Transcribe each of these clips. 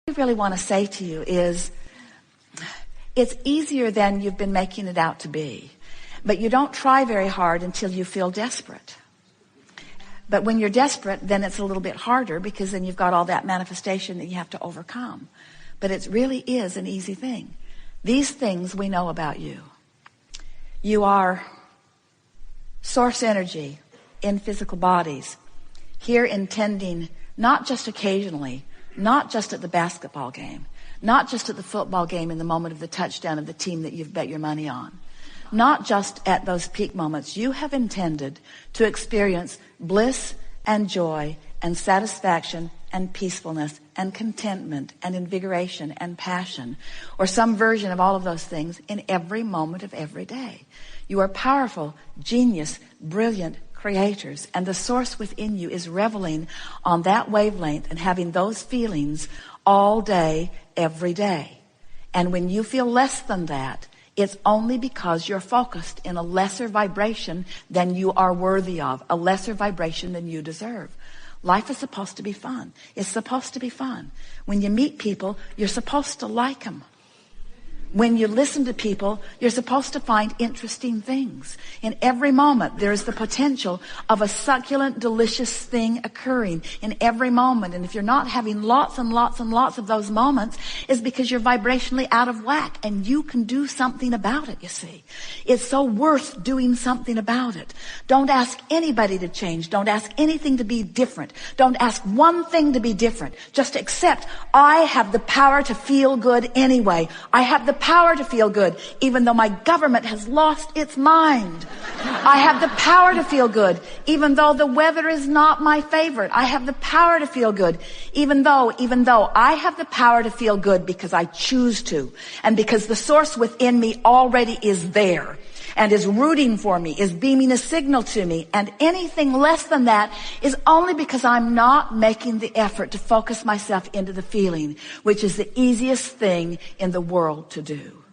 I really want to say to you is, it's easier than you've been making it out to be. But you don't try very hard until you feel desperate. But when you're desperate, then it's a little bit harder, because then you've got all that manifestation that you have to overcome. But it really is an easy thing. These things we know about you. You are source energy in physical bodies, here intending not just occasionally, not just at the basketball game, not just at the football game in the moment of the touchdown of the team that you've bet your money on, not just at those peak moments. You have intended to experience bliss and joy and satisfaction and peacefulness and contentment and invigoration and passion, or some version of all of those things in every moment of every day. You are powerful, genius, brilliant creators, and the source within you is reveling on that wavelength and having those feelings all day, every day. And when you feel less than that, it's only because you're focused in a lesser vibration than you are worthy of, a lesser vibration than you deserve. Life is supposed to be fun. It's supposed to be fun. When you meet people, you're supposed to like them. When you listen to people, you're supposed to find interesting things. In every moment, there is the potential of a succulent, delicious thing occurring in every moment. And if you're not having lots and lots and lots of those moments, it's because you're vibrationally out of whack, and you can do something about it, you see. It's so worth doing something about it. Don't ask anybody to change. Don't ask anything to be different. Don't ask one thing to be different. Just accept, I have the power to feel good anyway. I have the power to feel good, even though my government has lost its mind. I have the power to feel good, even though the weather is not my favorite. I have the power to feel good, even though I have the power to feel good because I choose to, and because the source within me already is there and is rooting for me, is beaming a signal to me. And anything less than that is only because I'm not making the effort to focus myself into the feeling, which is the easiest thing in the world to do.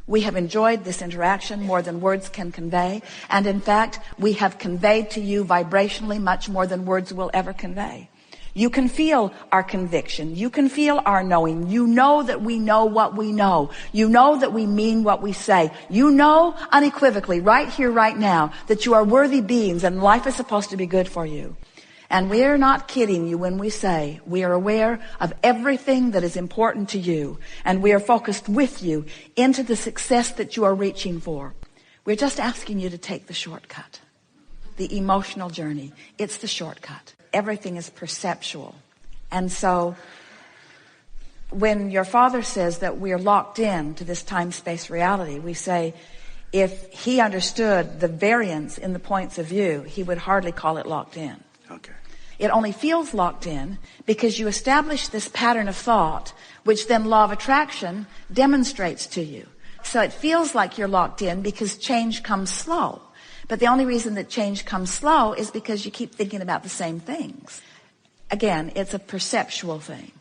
We have enjoyed this interaction more than words can convey. And in fact, we have conveyed to you vibrationally much more than words will ever convey. You can feel our conviction. You can feel our knowing. You know that we know what we know. You know that we mean what we say. You know unequivocally, right here, right now, that you are worthy beings and life is supposed to be good for you. And we're not kidding you when we say we are aware of everything that is important to you, and we are focused with you into the success that you are reaching for. We're just asking you to take the shortcut, the emotional journey. It's the shortcut. Everything is perceptual. And so when your father says that we're locked in to this time-space reality, we say if he understood the variance in the points of view, he would hardly call it locked in. Okay. It only feels locked in because you establish this pattern of thought, which then law of attraction demonstrates to you. So it feels like you're locked in because change comes slow. But the only reason that change comes slow is because you keep thinking about the same things. Again, it's a perceptual thing.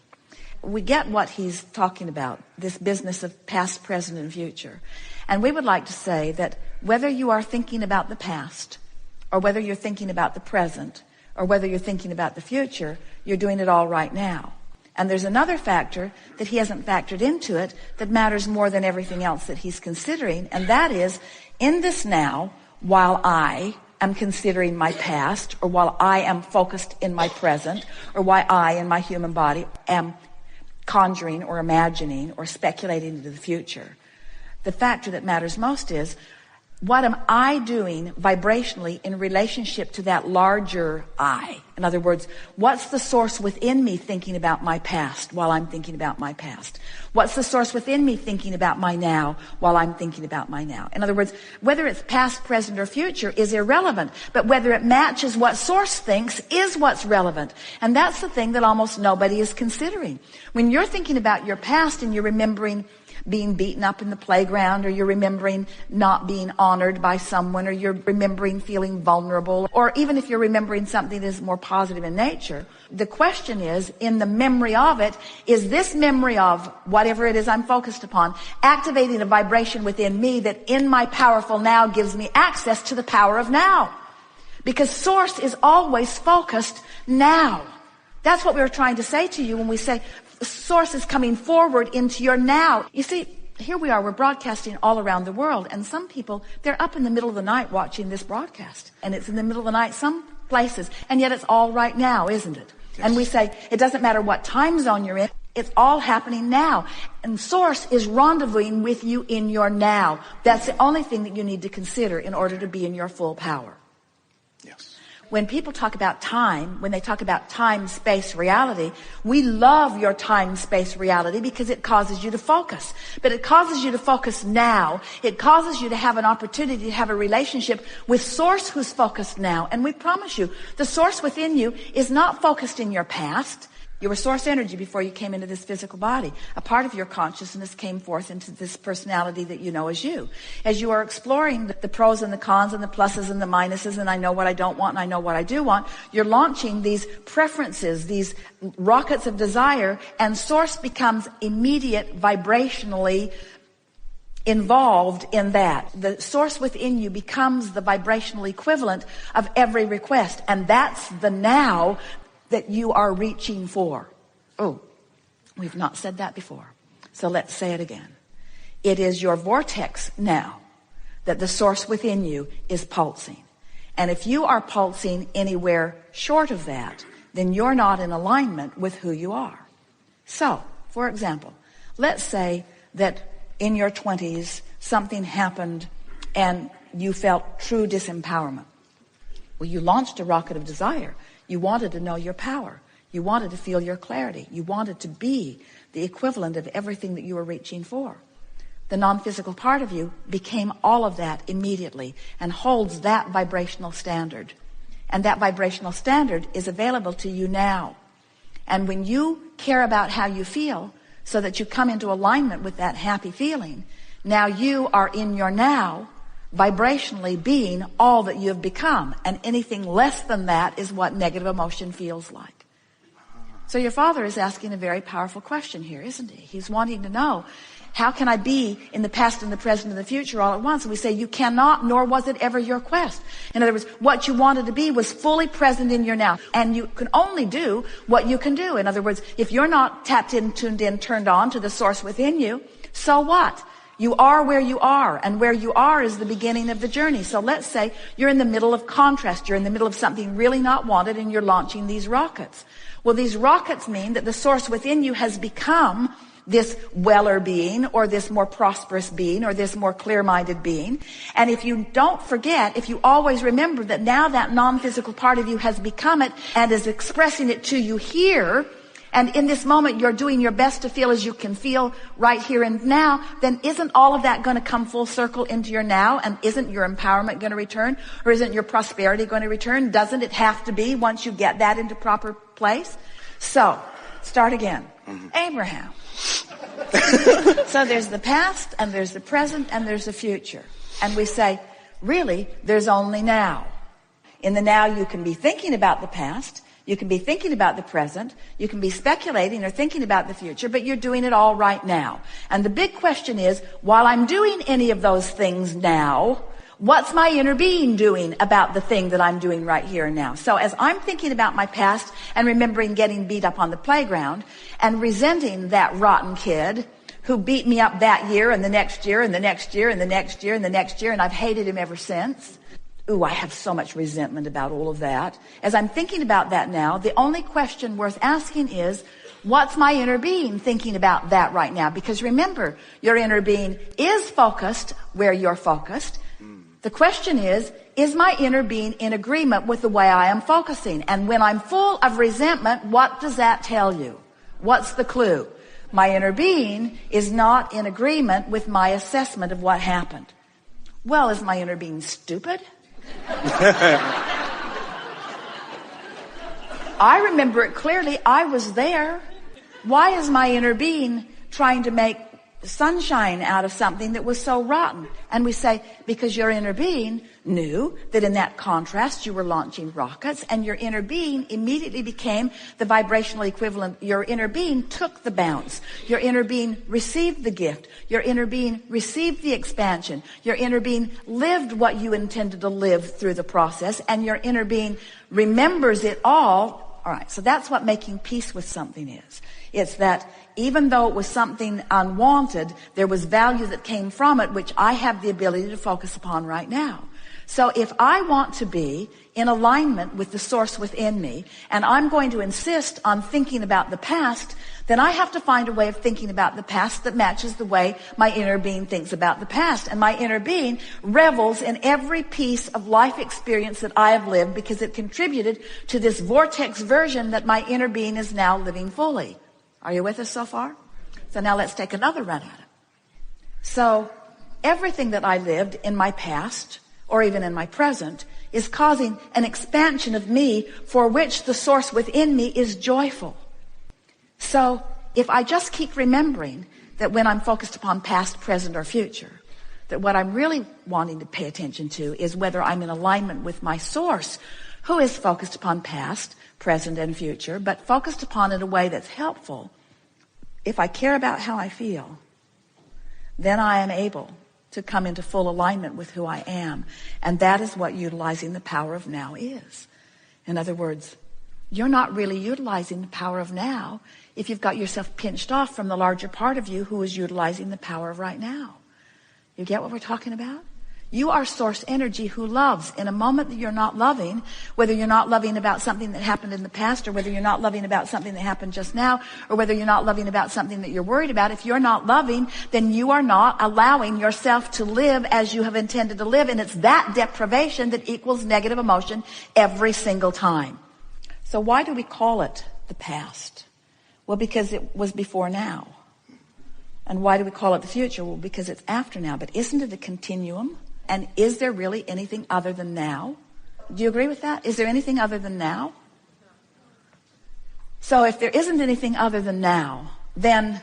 We get what he's talking about, this business of past, present, and future. And we would like to say that whether you are thinking about the past, or whether you're thinking about the present, or whether you're thinking about the future, you're doing it all right now. And there's another factor that he hasn't factored into it that matters more than everything else that he's considering, and that is, in this now, while I am considering my past, or while I am focused in my present, or while I in my human body am conjuring or imagining or speculating into the future, the factor that matters most is, what am I doing vibrationally in relationship to that larger I? In other words, what's the source within me thinking about my past while I'm thinking about my past? What's the source within me thinking about my now while I'm thinking about my now? In other words, whether it's past, present, or future is irrelevant, but whether it matches what source thinks is what's relevant. And that's the thing that almost nobody is considering. When you're thinking about your past and you're remembering being beaten up in the playground, or you're remembering not being honored by someone, or you're remembering feeling vulnerable, or even if you're remembering something that is more positive in nature, the question is, in the memory of it, is this memory of whatever it is I'm focused upon activating a vibration within me that in my powerful now gives me access to the power of now? Because source is always focused now. That's what we were trying to say to you when we say source is coming forward into your now. You see, here we are, we're broadcasting all around the world, and some people, they're up in the middle of the night watching this broadcast, and it's in the middle of the night some places, and yet it's all right now, isn't it? Yes. And we say, it doesn't matter what time zone you're in, it's all happening now. And source is rendezvousing with you in your now. That's the only thing that you need to consider in order to be in your full power. Yes. When people talk about time, when they talk about time, space, reality, we love your time, space, reality because it causes you to focus. But it causes you to focus now. It causes you to have an opportunity to have a relationship with source who's focused now. And we promise you, the source within you is not focused in your past. You were source energy before you came into this physical body. A part of your consciousness came forth into this personality that you know as you. As you are exploring the pros and the cons and the pluses and the minuses, and I know what I don't want and I know what I do want, you're launching these preferences, these rockets of desire, and source becomes immediate vibrationally involved in that. The source within you becomes the vibrational equivalent of every request, and that's the now that you are reaching for. Oh, we've not said that before. So let's say it again. It is your vortex now that the source within you is pulsing. And if you are pulsing anywhere short of that, then you're not in alignment with who you are. So, for example, let's say that in your 20s, something happened and you felt true disempowerment. Well, you launched a rocket of desire. You wanted to know your power. You wanted to feel your clarity. You wanted to be the equivalent of everything that you were reaching for. The non-physical part of you became all of that immediately and holds that vibrational standard. And that vibrational standard is available to you now. And when you care about how you feel so that you come into alignment with that happy feeling, now you are in your now, vibrationally being all that you have become, and anything less than that is what negative emotion feels like. So your father is asking a very powerful question here, isn't he? He's wanting to know, how can I be in the past and the present and the future all at once? And we say, you cannot, nor was it ever your quest. In other words, what you wanted to be was fully present in your now, and you can only do what you can do. In other words, if you're not tapped in, tuned in, turned on to the source within you, so what? You are where you are, and where you are is the beginning of the journey. So let's say you're in the middle of contrast. You're in the middle of something really not wanted, and you're launching these rockets. Well, these rockets mean that the source within you has become this weller being, or this more prosperous being, or this more clear-minded being. And if you don't forget, if you always remember that now that non-physical part of you has become it and is expressing it to you here, and in this moment you're doing your best to feel as you can feel right here and now, then isn't all of that going to come full circle into your now? And isn't your empowerment going to return? Or isn't your prosperity going to return? Doesn't it have to be once you get that into proper place? So, start again. Abraham. So there's the past, and there's the present, and there's the future. And we say, really, there's only now. In the now you can be thinking about the past, you can be thinking about the present, you can be speculating or thinking about the future, but you're doing it all right now. And the big question is, while I'm doing any of those things now, what's my inner being doing about the thing that I'm doing right here and now? So as I'm thinking about my past and remembering getting beat up on the playground and resenting that rotten kid who beat me up that year and the next year and the next year and the next year and the next year, and I've hated him ever since. Ooh, I have so much resentment about all of that. As I'm thinking about that now, the only question worth asking is, what's my inner being thinking about that right now? Because remember, your inner being is focused where you're focused. The question is my inner being in agreement with the way I am focusing? And when I'm full of resentment, what does that tell you? What's the clue? My inner being is not in agreement with my assessment of what happened. Well, is my inner being stupid? I remember it clearly. I was there. Why is my inner being trying to make sunshine out of something that was so rotten? And we say, because your inner being knew that in that contrast you were launching rockets, and your inner being immediately became the vibrational equivalent. Your inner being took the bounce. Your inner being received the gift. Your inner being received the expansion. Your inner being lived what you intended to live through the process, and your inner being remembers it all All right. So that's what making peace with something is. It's that even though it was something unwanted, there was value that came from it, which I have the ability to focus upon right now. So if I want to be in alignment with the source within me, and I'm going to insist on thinking about the past, then I have to find a way of thinking about the past that matches the way my inner being thinks about the past. And my inner being revels in every piece of life experience that I have lived because it contributed to this vortex version that my inner being is now living fully. Are you with us so far? So now let's take another run at it. So everything that I lived in my past, or even in my present, is causing an expansion of me for which the source within me is joyful. So if I just keep remembering that when I'm focused upon past, present, or future, that what I'm really wanting to pay attention to is whether I'm in alignment with my source, who is focused upon past, present, and future, but focused upon it in a way that's helpful. If I care about how I feel, then I am able to come into full alignment with who I am. And that is what utilizing the power of now is. In other words, you're not really utilizing the power of now if you've got yourself pinched off from the larger part of you who is utilizing the power of right now. You get what we're talking about? You are source energy who loves. In a moment that you're not loving, whether you're not loving about something that happened in the past, or whether you're not loving about something that happened just now, or whether you're not loving about something that you're worried about, if you're not loving, then you are not allowing yourself to live as you have intended to live. And it's that deprivation that equals negative emotion every single time. So why do we call it the past? Well, because it was before now. And why do we call it the future? Well, because it's after now. But isn't it a continuum? And is there really anything other than now? Do you agree with that? Is there anything other than now? So if there isn't anything other than now, then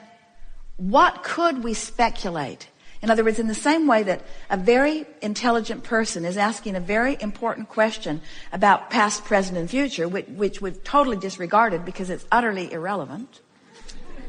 what could we speculate? In other words, in the same way that a very intelligent person is asking a very important question about past, present, and future, which we've totally disregarded because it's utterly irrelevant.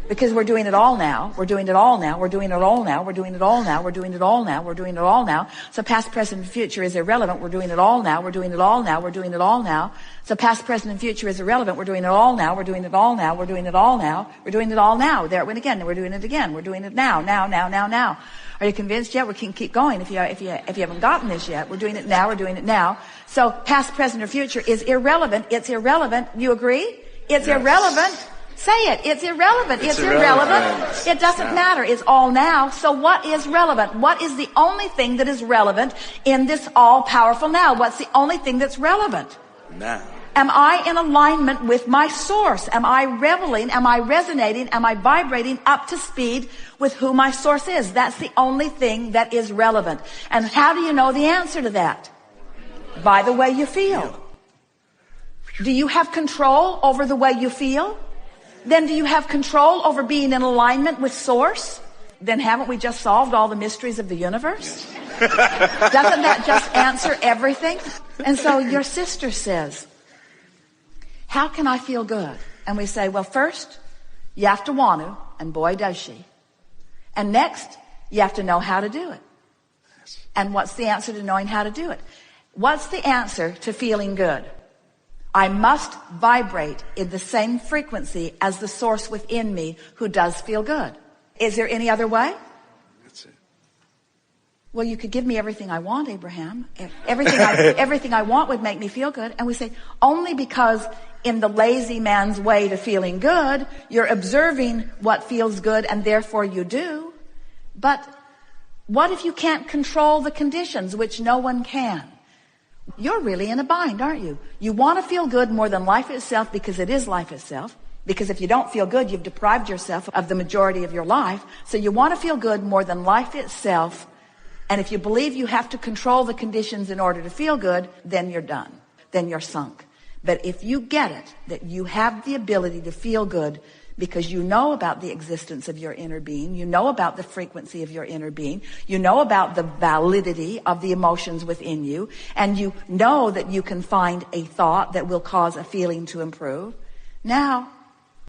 Because we're doing it all now. We're doing it all now. We're doing it all now. We're doing it all now. We're doing it all now. We're doing it all now. So past, present, and future is irrelevant. We're doing it all now. We're doing it all now. We're doing it all now. So past, present, and future is irrelevant. We're doing it all now. We're doing it all now. We're doing it all now. We're doing it all now. There it went again. We're doing it again. We're doing it now. Now. Are you convinced yet? We can keep going if you haven't gotten this yet. We're doing it now. We're doing it now. So past, present, or future is irrelevant. It's irrelevant. You agree? It's irrelevant. Say it. It's irrelevant. It's irrelevant. It doesn't matter. It's all now. So what is relevant? What is the only thing that is relevant in this all-powerful now? What's the only thing that's relevant? Now. Am I in alignment with my source? Am I reveling? Am I resonating? Am I vibrating up to speed with who my source is? That's the only thing that is relevant. And how do you know the answer to that? By the way you feel. Do you have control over the way you feel? Then do you have control over being in alignment with source? Then haven't we just solved all the mysteries of the universe? Doesn't that just answer everything? And so your sister says, how can I feel good? And we say, well, first, you have to want to, and boy, does she. And next, you have to know how to do it. And what's the answer to knowing how to do it? What's the answer to feeling good? I must vibrate in the same frequency as the source within me who does feel good. Is there any other way? That's it. Well, you could give me everything I want, Abraham. Everything I want would make me feel good. And we say, only because in the lazy man's way to feeling good, you're observing what feels good and therefore you do. But what if you can't control the conditions, which no one can? You're really in a bind, aren't you? You want to feel good more than life itself because it is life itself. Because if you don't feel good, you've deprived yourself of the majority of your life. So you want to feel good more than life itself. And if you believe you have to control the conditions in order to feel good, then you're done. Then you're sunk. But if you get it, that you have the ability to feel good because you know about the existence of your inner being, you know about the frequency of your inner being, you know about the validity of the emotions within you, and you know that you can find a thought that will cause a feeling to improve. Now,